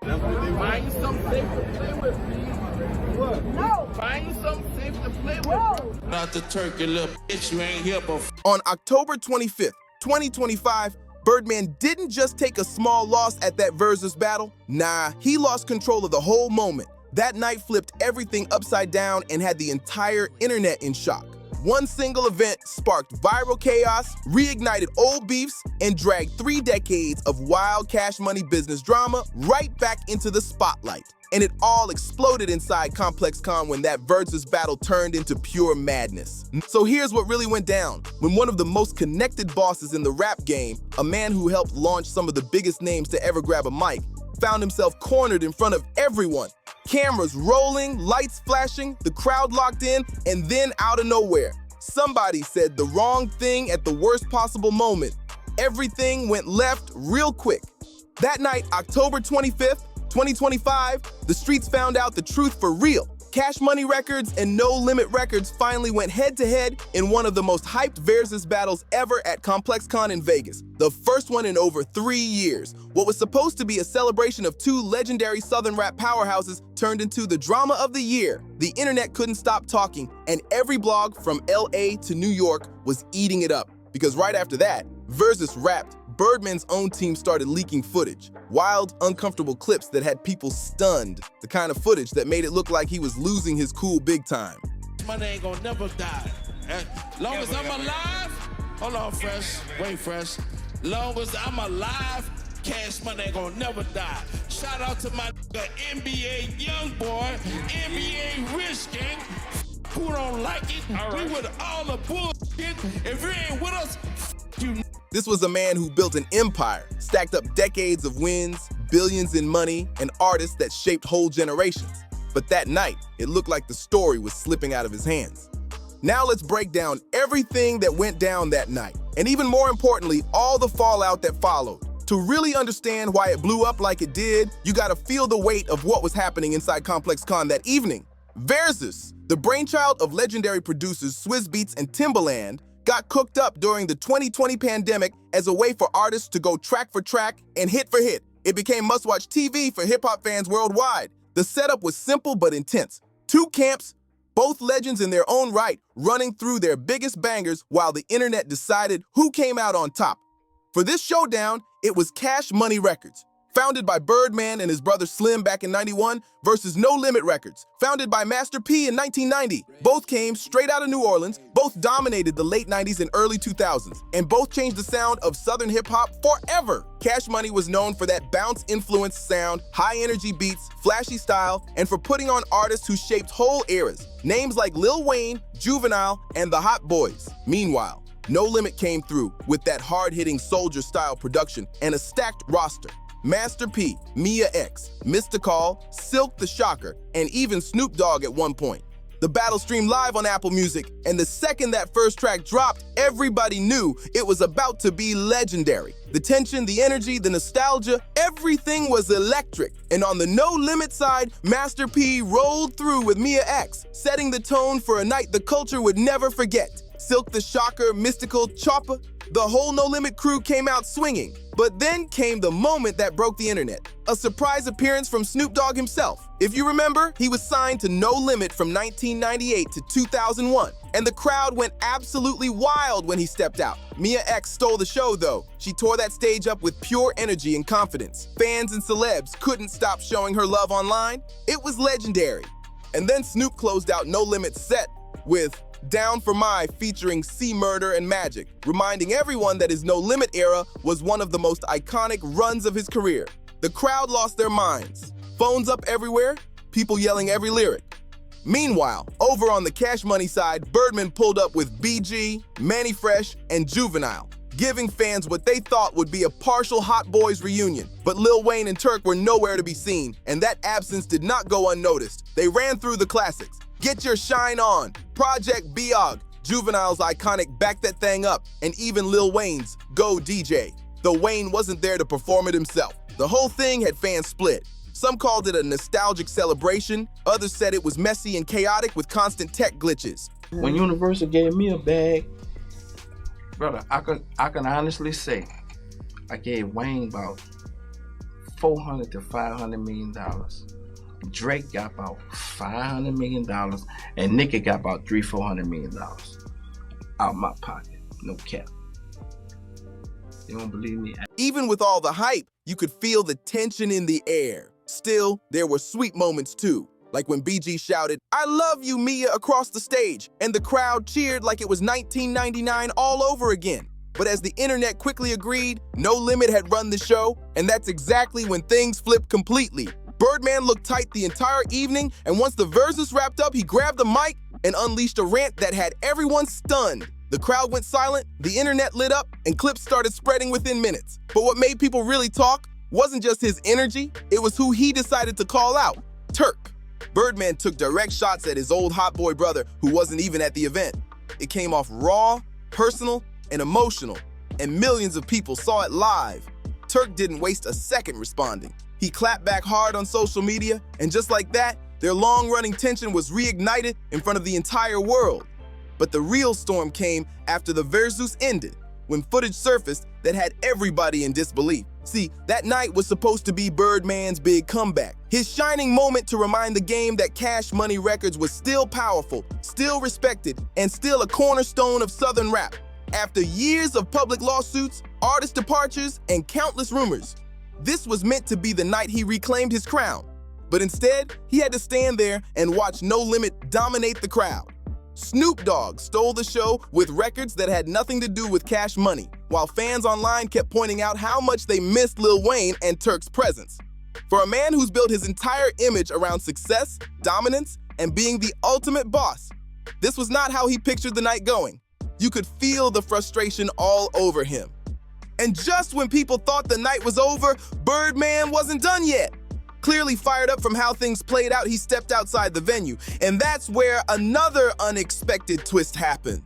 Find something safe to play with, please. What? No. Find something safe to play with. No. Not the turkey, little bitch, you ain't here but On October 25th, 2025, Birdman didn't just take a small loss at that versus battle. Nah, he lost control of the whole moment. That night flipped everything upside down and had the entire internet in shock. One single event sparked viral chaos, reignited old beefs, and dragged 3 decades of wild cash money business drama right back into the spotlight. And it all exploded inside Complex Con when that versus battle turned into pure madness. So here's what really went down. When one of the most connected bosses in the rap game, a man who helped launch some of the biggest names to ever grab a mic, found himself cornered in front of everyone. Cameras rolling, lights flashing, the crowd locked in, and then out of nowhere, somebody said the wrong thing at the worst possible moment. Everything went left real quick. That night, October 25th, 2025, the streets found out the truth for real. Cash Money Records and No Limit Records finally went head-to-head in one of the most hyped versus battles ever at Complex Con in Vegas, the first one in over 3 years. What was supposed to be a celebration of 2 legendary Southern rap powerhouses turned into the drama of the year. The internet couldn't stop talking, and every blog from LA to New York was eating it up. Because right after that, Versus wrapped, Birdman's own team started leaking footage. Wild, uncomfortable clips that had people stunned. The kind of footage that made it look like he was losing his cool big time. money ain't gonna never die. Long as I'm alive, hold on, Fresh, wait, Fresh. Long as I'm alive, Cash Money ain't gonna never die. Shout out to my NBA young boy, NBA rich gang. Who don't like it? We with all the bullshit. If you ain't with us, you. This was a man who built an empire, stacked up decades of wins, billions in money, and artists that shaped whole generations. But that night, it looked like the story was slipping out of his hands. Now let's break down everything that went down that night, and even more importantly, all the fallout that followed. To really understand why it blew up like it did, you gotta feel the weight of what was happening inside Complex Con that evening. Versus, the brainchild of legendary producers Swizz Beatz and Timbaland, got cooked up during the 2020 pandemic as a way for artists to go track for track and hit for hit. It became must-watch TV for hip-hop fans worldwide. The setup was simple but intense. 2 camps, both legends in their own right, running through their biggest bangers while the internet decided who came out on top. For this showdown, it was Cash Money Records, founded by Birdman and his brother Slim back in '91, versus No Limit Records, founded by Master P in 1990. Both came straight out of New Orleans, both dominated the late '90s and early 2000s, and both changed the sound of Southern hip-hop forever. Cash Money was known for that bounce-influenced sound, high-energy beats, flashy style, and for putting on artists who shaped whole eras, names like Lil Wayne, Juvenile, and the Hot Boys. Meanwhile, No Limit came through with that hard-hitting soldier-style production and a stacked roster. Master P, Mia X, Mr. Call, Silk the Shocker, and even Snoop Dogg at one point. The battle streamed live on Apple Music, and the second that first track dropped, everybody knew it was about to be legendary. The tension, the energy, the nostalgia, everything was electric. And on the No Limit side, Master P rolled through with Mia X, setting the tone for a night the culture would never forget. Silk the Shocker, Mystical, Chopper, the whole No Limit crew came out swinging. But then came the moment that broke the internet. A surprise appearance from Snoop Dogg himself. If you remember, he was signed to No Limit from 1998 to 2001, and the crowd went absolutely wild when he stepped out. Mia X stole the show though. She tore that stage up with pure energy and confidence. Fans and celebs couldn't stop showing her love online. It was legendary. And then Snoop closed out No Limit's set with Down for My featuring C Murder and Magic, reminding everyone that his No Limit era was one of the most iconic runs of his career. The crowd lost their minds. Phones up everywhere, people yelling every lyric. Meanwhile, over on the Cash Money side, Birdman pulled up with BG, Manny Fresh, and Juvenile, giving fans what they thought would be a partial Hot Boys reunion. But Lil Wayne and Turk were nowhere to be seen, and that absence did not go unnoticed. They ran through the classics. Get Your Shine On, Project Biog, Juvenile's iconic Back That Thing Up, and even Lil Wayne's Go DJ. Though Wayne wasn't there to perform it himself. The whole thing had fans split. Some called it a nostalgic celebration, others said it was messy and chaotic with constant tech glitches. When Universal gave me a bag, brother, I can honestly say I gave Wayne about $400 to $500 million. Drake got about $500 million, and Nicki got about $300-400 million out my pocket. No cap. You don't believe me? Even with all the hype, you could feel the tension in the air. Still, there were sweet moments too, like when BG shouted, "I love you, Mia," across the stage, and the crowd cheered like it was 1999 all over again. But as the internet quickly agreed, No Limit had run the show, and that's exactly when things flipped completely. Birdman looked tight the entire evening, and once the verses wrapped up, he grabbed the mic and unleashed a rant that had everyone stunned. The crowd went silent, the internet lit up, and clips started spreading within minutes. But what made people really talk wasn't just his energy, it was who he decided to call out, Turk. Birdman took direct shots at his old hot boy brother who wasn't even at the event. It came off raw, personal, and emotional, and millions of people saw it live. Turk didn't waste a second responding. He clapped back hard on social media, and just like that, their long-running tension was reignited in front of the entire world. But the real storm came after the versus ended, when footage surfaced that had everybody in disbelief. See, that night was supposed to be Birdman's big comeback, his shining moment to remind the game that Cash Money Records was still powerful, still respected, and still a cornerstone of Southern rap. After years of public lawsuits, artist departures, and countless rumors, this was meant to be the night he reclaimed his crown. But instead, he had to stand there and watch No Limit dominate the crowd. Snoop Dogg stole the show with records that had nothing to do with Cash Money, while fans online kept pointing out how much they missed Lil Wayne and Turk's presence. For a man who's built his entire image around success, dominance, and being the ultimate boss, this was not how he pictured the night going. You could feel the frustration all over him. And just when people thought the night was over, Birdman wasn't done yet. Clearly fired up from how things played out, he stepped outside the venue, and that's where another unexpected twist happened.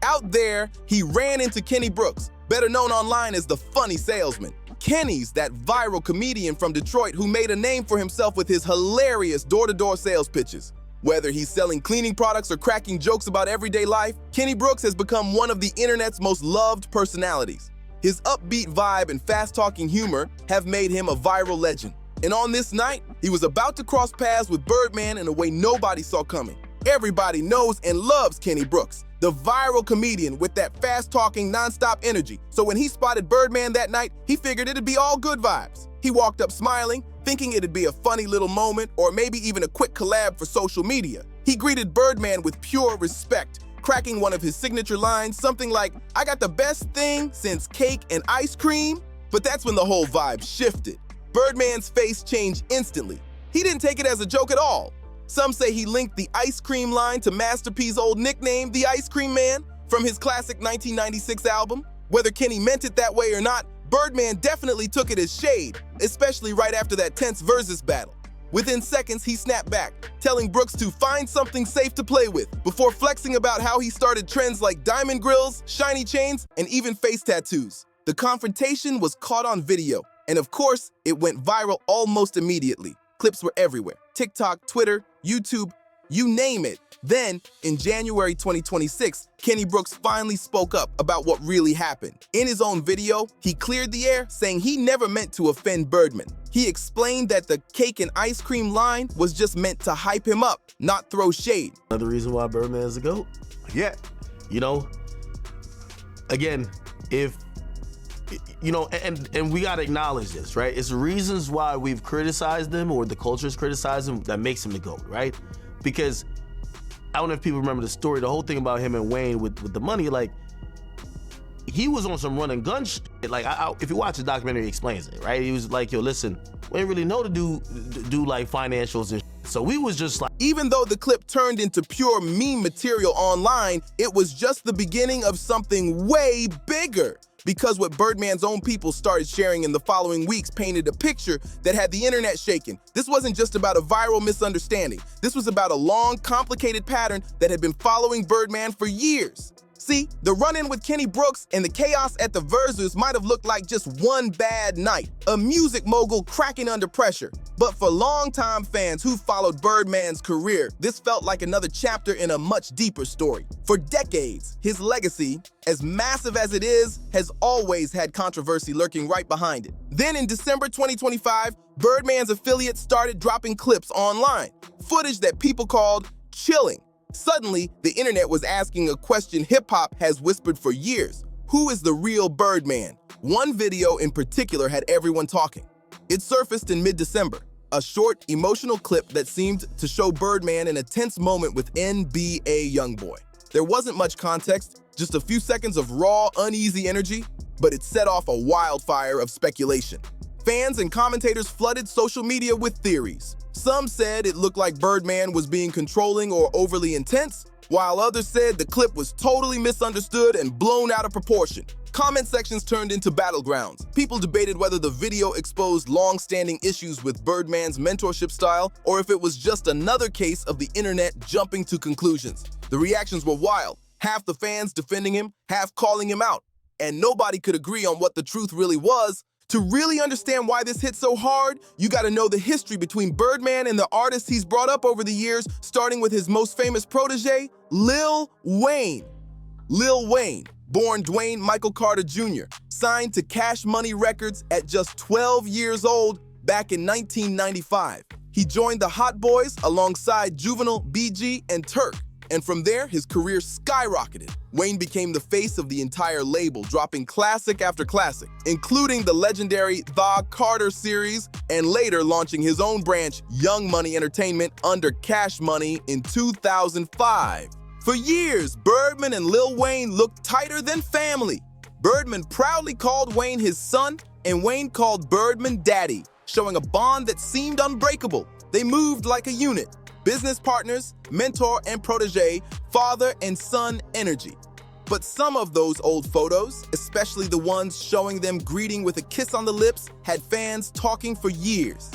Out there, he ran into Kenny Brooks, better known online as the Funny Salesman. Kenny's that viral comedian from Detroit who made a name for himself with his hilarious door-to-door sales pitches. Whether he's selling cleaning products or cracking jokes about everyday life, Kenny Brooks has become one of the internet's most loved personalities. His upbeat vibe and fast-talking humor have made him a viral legend. And on this night, he was about to cross paths with Birdman in a way nobody saw coming. Everybody knows and loves Kenny Brooks, the viral comedian with that fast-talking, non-stop energy. So when he spotted Birdman that night, he figured it'd be all good vibes. He walked up smiling, thinking it'd be a funny little moment or maybe even a quick collab for social media. He greeted Birdman with pure respect, cracking one of his signature lines, something like, "I got the best thing since cake and ice cream." But that's when the whole vibe shifted. Birdman's face changed instantly. He didn't take it as a joke at all. Some say he linked the ice cream line to Master P's old nickname, the Ice Cream Man, from his classic 1996 album. Whether Kenny meant it that way or not, Birdman definitely took it as shade, especially right after that tense versus battle. Within seconds, he snapped back, telling Brooks to find something safe to play with, before flexing about how he started trends like diamond grills, shiny chains, and even face tattoos. The confrontation was caught on video, and of course, it went viral almost immediately. Clips were everywhere. TikTok, Twitter, YouTube, you name it. Then, in January 2026, Kenny Brooks finally spoke up about what really happened. In his own video, he cleared the air, saying he never meant to offend Birdman. He explained that the cake and ice cream line was just meant to hype him up, not throw shade. Another reason why Birdman is a GOAT. Yeah. You know, again, if, you know, and we gotta acknowledge this, right? It's the reasons why we've criticized him or the culture's criticized him that makes him the GOAT, right? Because I don't know if people remember the story, the whole thing about him and Wayne with the money, like, he was on some run and gun shit. Like, if you watch the documentary, he explains it, right? He was like, yo, listen, we didn't really know to do like financials and shit. So we was just like... Even though the clip turned into pure meme material online, it was just the beginning of something way bigger. Because what Birdman's own people started sharing in the following weeks painted a picture that had the internet shaken. This wasn't just about a viral misunderstanding. This was about a long, complicated pattern that had been following Birdman for years. See, the run-in with Kenny Brooks and the chaos at the Versus might have looked like just one bad night. A music mogul cracking under pressure. But for longtime fans who followed Birdman's career, this felt like another chapter in a much deeper story. For decades, his legacy, as massive as it is, has always had controversy lurking right behind it. Then in December 2025, Birdman's affiliate started dropping clips online, footage that people called chilling. Suddenly, the internet was asking a question hip-hop has whispered for years. Who is the real Birdman? One video in particular had everyone talking. It surfaced in mid-December, a short, emotional clip that seemed to show Birdman in a tense moment with NBA YoungBoy. There wasn't much context, just a few seconds of raw, uneasy energy, but it set off a wildfire of speculation. Fans and commentators flooded social media with theories. Some said it looked like Birdman was being controlling or overly intense, while others said the clip was totally misunderstood and blown out of proportion. Comment sections turned into battlegrounds. People debated whether the video exposed long-standing issues with Birdman's mentorship style or if it was just another case of the internet jumping to conclusions. The reactions were wild, half the fans defending him, half calling him out, and nobody could agree on what the truth really was. To really understand why this hit so hard, you gotta know the history between Birdman and the artists he's brought up over the years, starting with his most famous protege, Lil Wayne. Lil Wayne, born Dwayne Michael Carter Jr., signed to Cash Money Records at just 12 years old back in 1995. He joined the Hot Boys alongside Juvenile, BG, and Turk, and from there, his career skyrocketed. Wayne became the face of the entire label, dropping classic after classic, including the legendary The Carter series, and later launching his own branch, Young Money Entertainment, under Cash Money in 2005. For years, Birdman and Lil Wayne looked tighter than family. Birdman proudly called Wayne his son, and Wayne called Birdman daddy, showing a bond that seemed unbreakable. They moved like a unit. Business partners, mentor and protege, father and son energy. But some of those old photos, especially the ones showing them greeting with a kiss on the lips, had fans talking for years.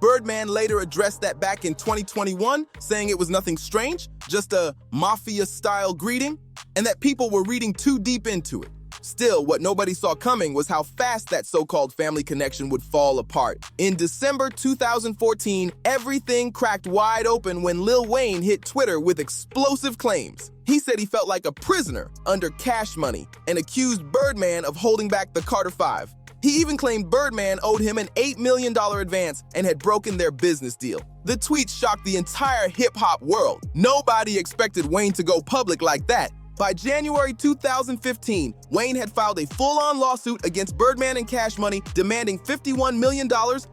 Birdman later addressed that back in 2021, saying it was nothing strange, just a mafia-style greeting, and that people were reading too deep into it. Still, what nobody saw coming was how fast that so-called family connection would fall apart. In December 2014, everything cracked wide open when Lil Wayne hit Twitter with explosive claims. He said he felt like a prisoner under Cash Money and accused Birdman of holding back the Carter 5. He even claimed Birdman owed him an $8 million advance and had broken their business deal. The tweet shocked the entire hip-hop world. Nobody expected Wayne to go public like that. By January 2015, Wayne had filed a full-on lawsuit against Birdman and Cash Money, demanding $51 million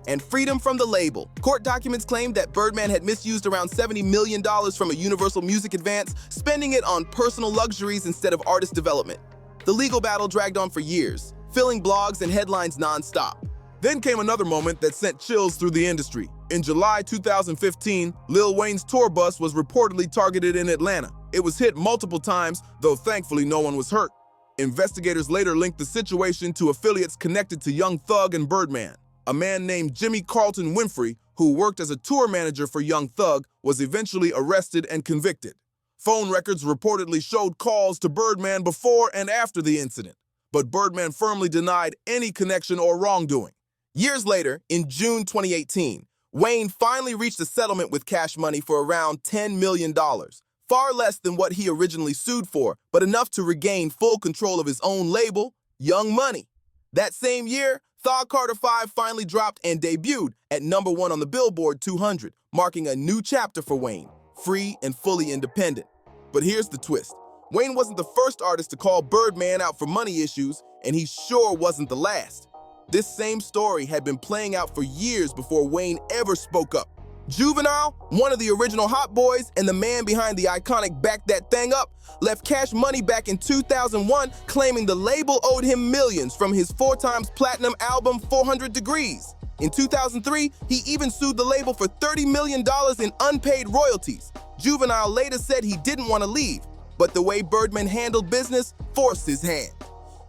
and freedom from the label. Court documents claimed that Birdman had misused around $70 million from a Universal Music advance, spending it on personal luxuries instead of artist development. The legal battle dragged on for years, filling blogs and headlines non-stop. Then came another moment that sent chills through the industry. In July 2015, Lil Wayne's tour bus was reportedly targeted in Atlanta. It was hit multiple times, though thankfully no one was hurt. Investigators later linked the situation to affiliates connected to Young Thug and Birdman. A man named Jimmy Carlton Winfrey, who worked as a tour manager for Young Thug, was eventually arrested and convicted. Phone records reportedly showed calls to Birdman before and after the incident, but Birdman firmly denied any connection or wrongdoing. Years later, in June 2018, Wayne finally reached a settlement with Cash Money for around $10 million. Far less than what he originally sued for, but enough to regain full control of his own label, Young Money. That same year, The Carter 5 finally dropped and debuted at #1 on the Billboard 200, marking a new chapter for Wayne, free and fully independent. But here's the twist. Wayne wasn't the first artist to call Birdman out for money issues, and he sure wasn't the last. This same story had been playing out for years before Wayne ever spoke up. Juvenile, one of the original Hot Boys and the man behind the iconic Back That Thing Up, left Cash Money back in 2001, claiming the label owed him millions from his 4x platinum album 400 Degrees. In 2003, he even sued the label for $30 million in unpaid royalties. Juvenile later said he didn't want to leave, but the way Birdman handled business forced his hand.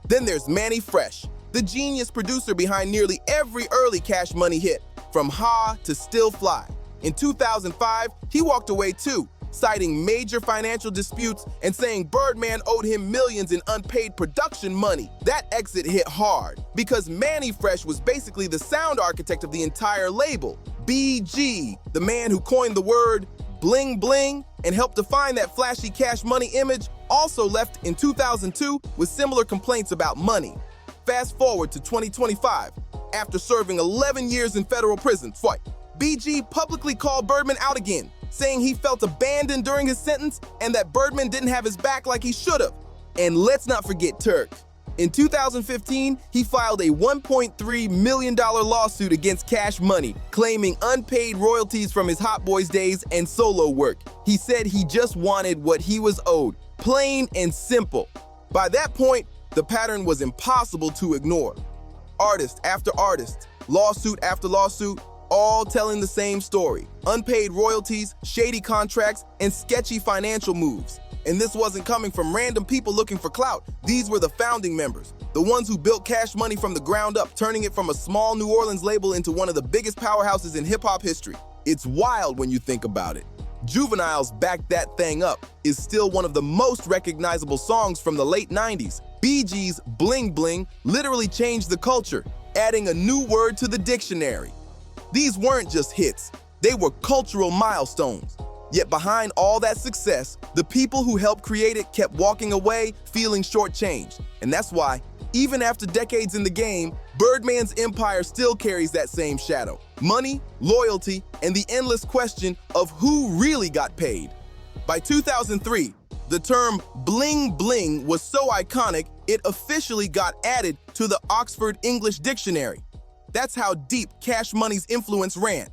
Then there's Manny Fresh, the genius producer behind nearly every early Cash Money hit, from Ha to Still Fly. In 2005, he walked away too, citing major financial disputes and saying Birdman owed him millions in unpaid production money. That exit hit hard, because Manny Fresh was basically the sound architect of the entire label. BG, the man who coined the word bling bling and helped define that flashy Cash Money image, also left in 2002 with similar complaints about money. Fast forward to 2025. After serving 11 years in federal prison, BG publicly called Birdman out again, saying he felt abandoned during his sentence and that Birdman didn't have his back like he should have. And let's not forget Turk. In 2015, he filed a $1.3 million lawsuit against Cash Money, claiming unpaid royalties from his Hot Boys days and solo work. He said he just wanted what he was owed, plain and simple. By that point, the pattern was impossible to ignore. Artist after artist, lawsuit after lawsuit, all telling the same story. Unpaid royalties, shady contracts, and sketchy financial moves. And this wasn't coming from random people looking for clout. These were the founding members, the ones who built Cash Money from the ground up, turning it from a small New Orleans label into one of the biggest powerhouses in hip-hop history. It's wild when you think about it. Juvenile's Back That Thing Up is still one of the most recognizable songs from the late 90s. BG's Bling Bling literally changed the culture, adding a new word to the dictionary. These weren't just hits, they were cultural milestones. Yet behind all that success, the people who helped create it kept walking away feeling shortchanged. And that's why, even after decades in the game, Birdman's empire still carries that same shadow. Money, loyalty, and the endless question of who really got paid. By 2003, the term bling bling was so iconic, it officially got added to the Oxford English Dictionary. That's how deep Cash Money's influence ran.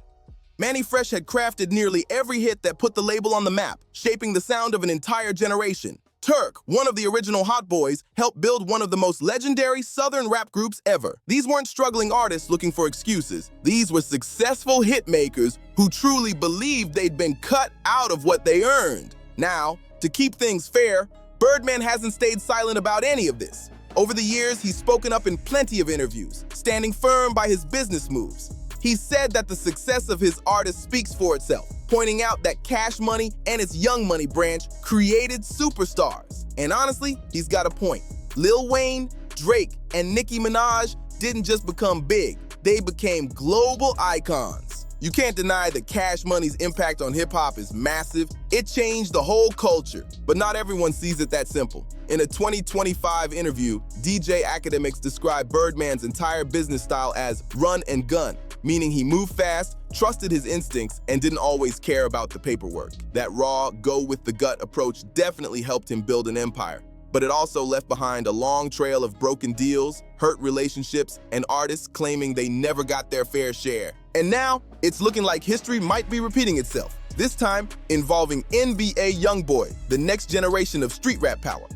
Manny Fresh had crafted nearly every hit that put the label on the map, shaping the sound of an entire generation. Turk, one of the original Hot Boys, helped build one of the most legendary Southern rap groups ever. These weren't struggling artists looking for excuses. These were successful hit makers who truly believed they'd been cut out of what they earned. Now, to keep things fair, Birdman hasn't stayed silent about any of this. Over the years, he's spoken up in plenty of interviews, standing firm by his business moves. He said that the success of his artist speaks for itself, pointing out that Cash Money and its Young Money branch created superstars. And honestly, he's got a point. Lil Wayne, Drake, and Nicki Minaj didn't just become big, they became global icons. You can't deny that Cash Money's impact on hip-hop is massive. It changed the whole culture, but not everyone sees it that simple. In a 2025 interview, DJ Academics described Birdman's entire business style as run and gun, meaning he moved fast, trusted his instincts, and didn't always care about the paperwork. That raw, go-with-the-gut approach definitely helped him build an empire. But it also left behind a long trail of broken deals, hurt relationships, and artists claiming they never got their fair share. And now, it's looking like history might be repeating itself, this time involving NBA Youngboy, the next generation of street rap power.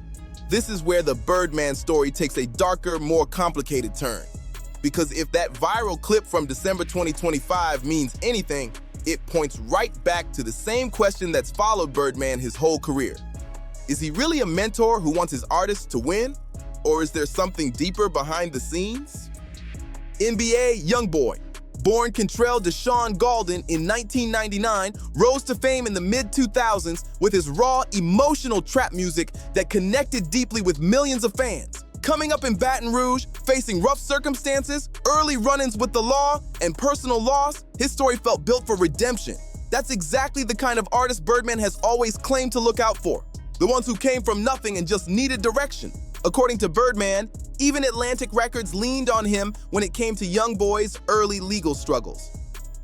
This is where the Birdman story takes a darker, more complicated turn. Because if that viral clip from December 2025 means anything, it points right back to the same question that's followed Birdman his whole career. Is he really a mentor who wants his artists to win? Or is there something deeper behind the scenes? NBA Youngboy, born Kentrell Deshaun Gaulden in 1999, rose to fame in the mid-2000s with his raw, emotional trap music that connected deeply with millions of fans. Coming up in Baton Rouge, facing rough circumstances, early run-ins with the law, and personal loss, his story felt built for redemption. That's exactly the kind of artist Birdman has always claimed to look out for. The ones who came from nothing and just needed direction. According to Birdman, even Atlantic Records leaned on him when it came to Youngboy's early legal struggles.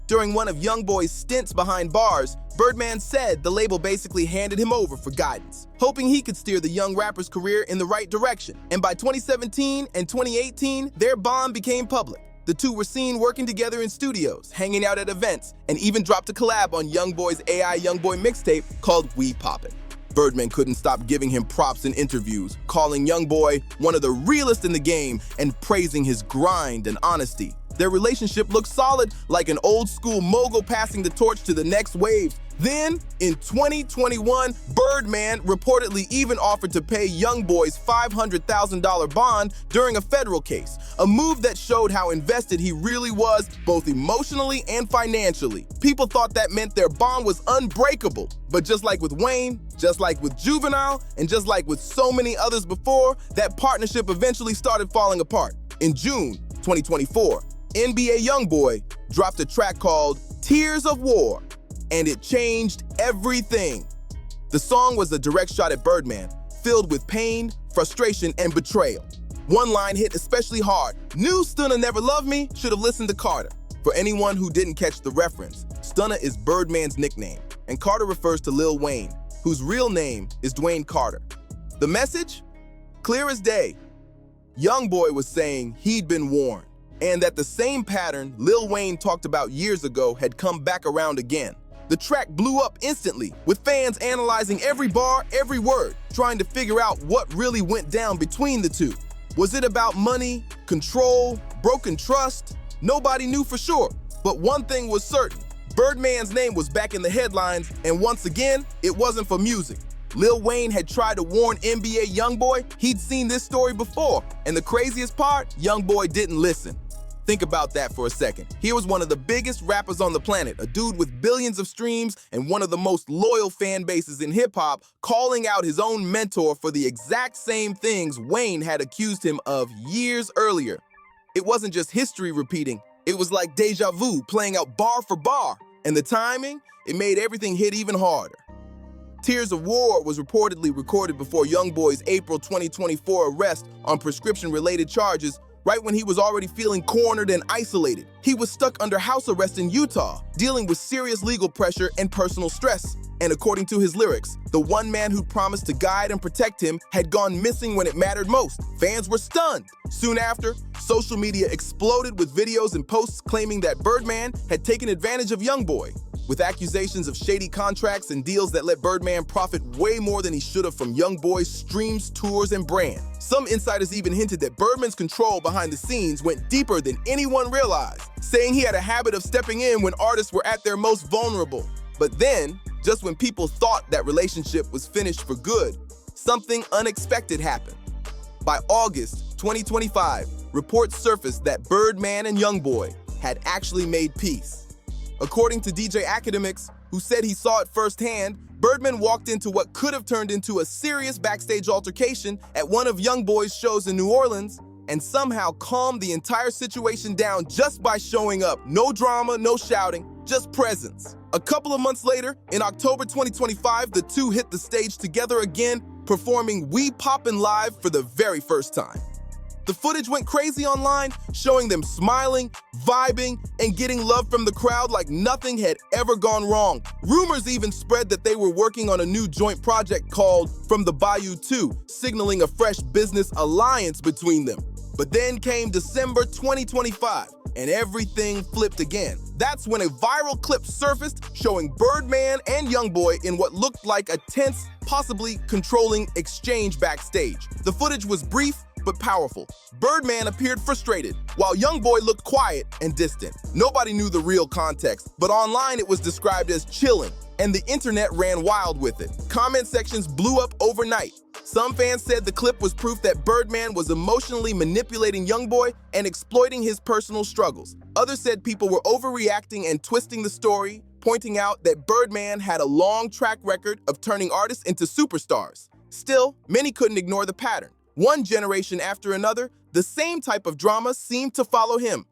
During one of Youngboy's stints behind bars, Birdman said the label basically handed him over for guidance, hoping he could steer the young rapper's career in the right direction. And by 2017 and 2018, their bond became public. The two were seen working together in studios, hanging out at events, and even dropped a collab on Youngboy's AI Youngboy mixtape called We Poppin'. Birdman couldn't stop giving him props in interviews, calling Youngboy one of the realest in the game and praising his grind and honesty. Their relationship looked solid, like an old-school mogul passing the torch to the next wave. Then, in 2021, Birdman reportedly even offered to pay Youngboy's $500,000 bond during a federal case, a move that showed how invested he really was, both emotionally and financially. People thought that meant their bond was unbreakable, but just like with Wayne, just like with Juvenile, and just like with so many others before, that partnership eventually started falling apart. In June 2024, NBA Youngboy dropped a track called Tears of War, and it changed everything. The song was a direct shot at Birdman, filled with pain, frustration, and betrayal. One line hit especially hard. "Knew Stunna never loved me, should have listened to Carter." For anyone who didn't catch the reference, Stunna is Birdman's nickname, and Carter refers to Lil Wayne, whose real name is Dwayne Carter. The message? Clear as day. Youngboy was saying he'd been warned, and that the same pattern Lil Wayne talked about years ago had come back around again. The track blew up instantly, with fans analyzing every bar, every word, trying to figure out what really went down between the two. Was it about money, control, broken trust? Nobody knew for sure, but one thing was certain. Birdman's name was back in the headlines, and once again, it wasn't for music. Lil Wayne had tried to warn NBA Youngboy he'd seen this story before, and the craziest part, Youngboy didn't listen. Think about that for a second. Here was one of the biggest rappers on the planet, a dude with billions of streams and one of the most loyal fan bases in hip-hop, calling out his own mentor for the exact same things Wayne had accused him of years earlier. It wasn't just history repeating, it was like deja vu playing out bar for bar, and the timing, it made everything hit even harder. Tears of War was reportedly recorded before Youngboy's April 2024 arrest on prescription-related charges, right when he was already feeling cornered and isolated. He was stuck under house arrest in Utah, dealing with serious legal pressure and personal stress. And according to his lyrics, the one man who promised to guide and protect him had gone missing when it mattered most. Fans were stunned. Soon after, social media exploded with videos and posts claiming that Birdman had taken advantage of Youngboy, with accusations of shady contracts and deals that let Birdman profit way more than he should have from Youngboy's streams, tours, and brand. Some insiders even hinted that Birdman's control behind the scenes went deeper than anyone realized, saying he had a habit of stepping in when artists were at their most vulnerable. But then, just when people thought that relationship was finished for good, something unexpected happened. By August 2025, reports surfaced that Birdman and Youngboy had actually made peace. According to DJ Academics, who said he saw it firsthand, Birdman walked into what could have turned into a serious backstage altercation at one of Youngboy's shows in New Orleans and somehow calmed the entire situation down just by showing up. No drama, no shouting, just presence. A couple of months later, in October 2025, the two hit the stage together again, performing We Poppin' live for the very first time. The footage went crazy online, showing them smiling, vibing, and getting love from the crowd like nothing had ever gone wrong. Rumors even spread that they were working on a new joint project called From the Bayou 2, signaling a fresh business alliance between them. But then came December 2025, and everything flipped again. That's when a viral clip surfaced showing Birdman and Youngboy in what looked like a tense, possibly controlling exchange backstage. The footage was brief, but powerful. Birdman appeared frustrated, while Youngboy looked quiet and distant. Nobody knew the real context, but online it was described as chilling, and the internet ran wild with it. Comment sections blew up overnight. Some fans said the clip was proof that Birdman was emotionally manipulating Youngboy and exploiting his personal struggles. Others said people were overreacting and twisting the story, pointing out that Birdman had a long track record of turning artists into superstars. Still, many couldn't ignore the pattern. One generation after another, the same type of drama seemed to follow him.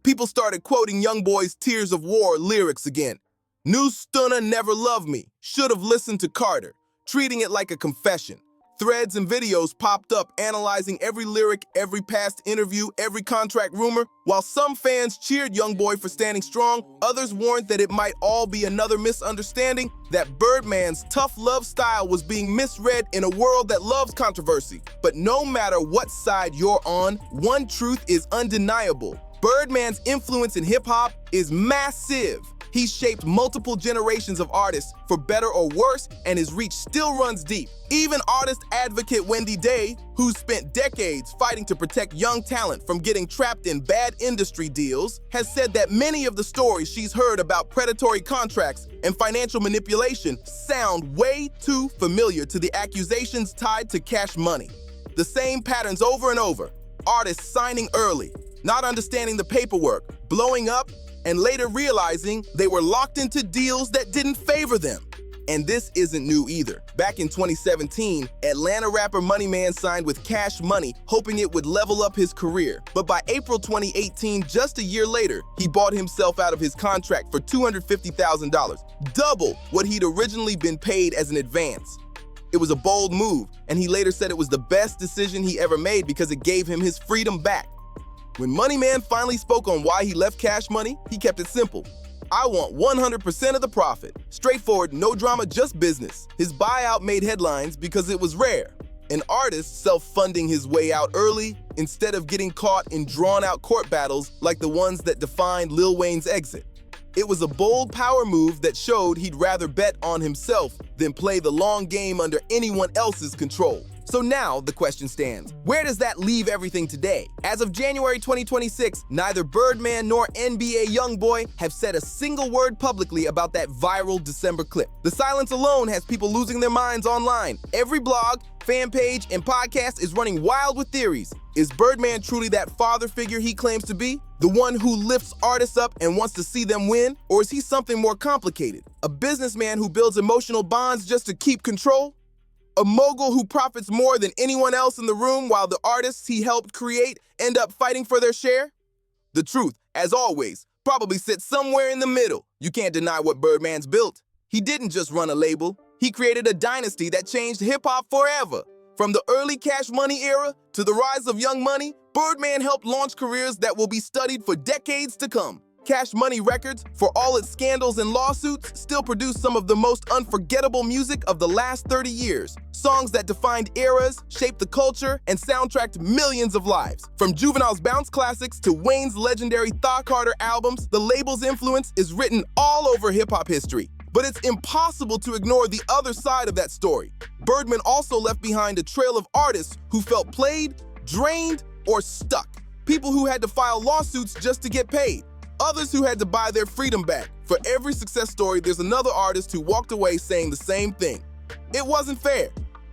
People started quoting Youngboy's Tears of War lyrics again. "Knew Stunna never loved me, should have listened to Carter," treating it like a confession. Threads and videos popped up analyzing every lyric, every past interview, every contract rumor. While some fans cheered Youngboy for standing strong, others warned that it might all be another misunderstanding, that Birdman's tough love style was being misread in a world that loves controversy. But no matter what side you're on, one truth is undeniable. Birdman's influence in hip-hop is massive. He's shaped multiple generations of artists, for better or worse, and his reach still runs deep. Even artist advocate Wendy Day, who's spent decades fighting to protect young talent from getting trapped in bad industry deals, has said that many of the stories she's heard about predatory contracts and financial manipulation sound way too familiar to the accusations tied to cash money. The same patterns over and over. Artists signing early, not understanding the paperwork, blowing up, and later realizing they were locked into deals that didn't favor them. And this isn't new either. Back in 2017, Atlanta rapper Money Man signed with Cash Money, hoping it would level up his career. But by April 2018, just a year later, he bought himself out of his contract for $250,000, double what he'd originally been paid as an advance. It was a bold move, and he later said it was the best decision he ever made because it gave him his freedom back. When Money Man finally spoke on why he left Cash Money, he kept it simple. I want 100% of the profit. Straightforward, no drama, just business. His buyout made headlines because it was rare. An artist self-funding his way out early instead of getting caught in drawn-out court battles like the ones that defined Lil Wayne's exit. It was a bold power move that showed he'd rather bet on himself than play the long game under anyone else's control. So now the question stands, where does that leave everything today? As of January 2026, neither Birdman nor NBA YoungBoy have said a single word publicly about that viral December clip. The silence alone has people losing their minds online. Every blog, fan page, and podcast is running wild with theories. Is Birdman truly that father figure he claims to be? The one who lifts artists up and wants to see them win? Or is he something more complicated? A businessman who builds emotional bonds just to keep control? A mogul who profits more than anyone else in the room while the artists he helped create end up fighting for their share? The truth, as always, probably sits somewhere in the middle. You can't deny what Birdman's built. He didn't just run a label. He created a dynasty that changed hip-hop forever. From the early Cash Money era to the rise of Young Money, Birdman helped launch careers that will be studied for decades to come. Cash Money Records, for all its scandals and lawsuits, still produce some of the most unforgettable music of the last 30 years. Songs that defined eras, shaped the culture, and soundtracked millions of lives. From Juvenile's bounce classics to Wayne's legendary Thaw Carter albums, the label's influence is written all over hip-hop history. But it's impossible to ignore the other side of that story. Birdman also left behind a trail of artists who felt played, drained, or stuck. People who had to file lawsuits just to get paid. Others who had to buy their freedom back. For every success story, there's another artist who walked away saying the same thing. It wasn't fair.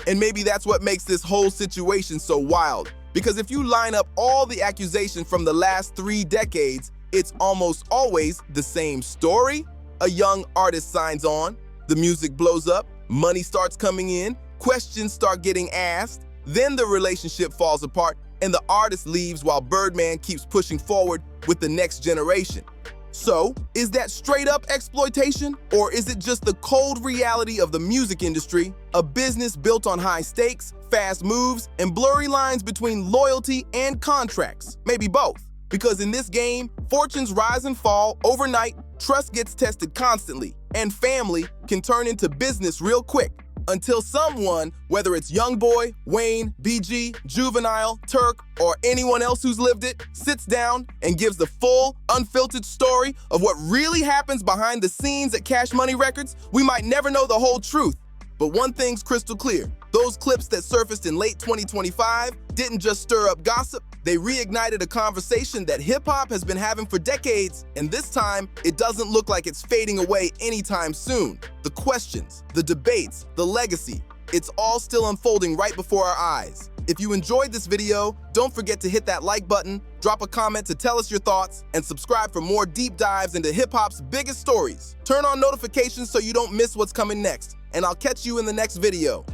And maybe that's what makes this whole situation so wild. Because if you line up all the accusations from the last 3 decades, it's almost always the same story. A young artist signs on, the music blows up, money starts coming in, questions start getting asked, then the relationship falls apart, and the artist leaves while Birdman keeps pushing forward with the next generation. So, is that straight up exploitation? Or is it just the cold reality of the music industry, a business built on high stakes, fast moves, and blurry lines between loyalty and contracts? Maybe both. Because in this game, fortunes rise and fall overnight, trust gets tested constantly, and family can turn into business real quick. Until someone, whether it's YoungBoy, Wayne, BG, Juvenile, Turk, or anyone else who's lived it, sits down and gives the full, unfiltered story of what really happens behind the scenes at Cash Money Records, we might never know the whole truth. But one thing's crystal clear. Those clips that surfaced in late 2025 didn't just stir up gossip, they reignited a conversation that hip-hop has been having for decades, and this time, it doesn't look like it's fading away anytime soon. The questions, the debates, the legacy, it's all still unfolding right before our eyes. If you enjoyed this video, don't forget to hit that like button, drop a comment to tell us your thoughts, and subscribe for more deep dives into hip-hop's biggest stories. Turn on notifications so you don't miss what's coming next, and I'll catch you in the next video.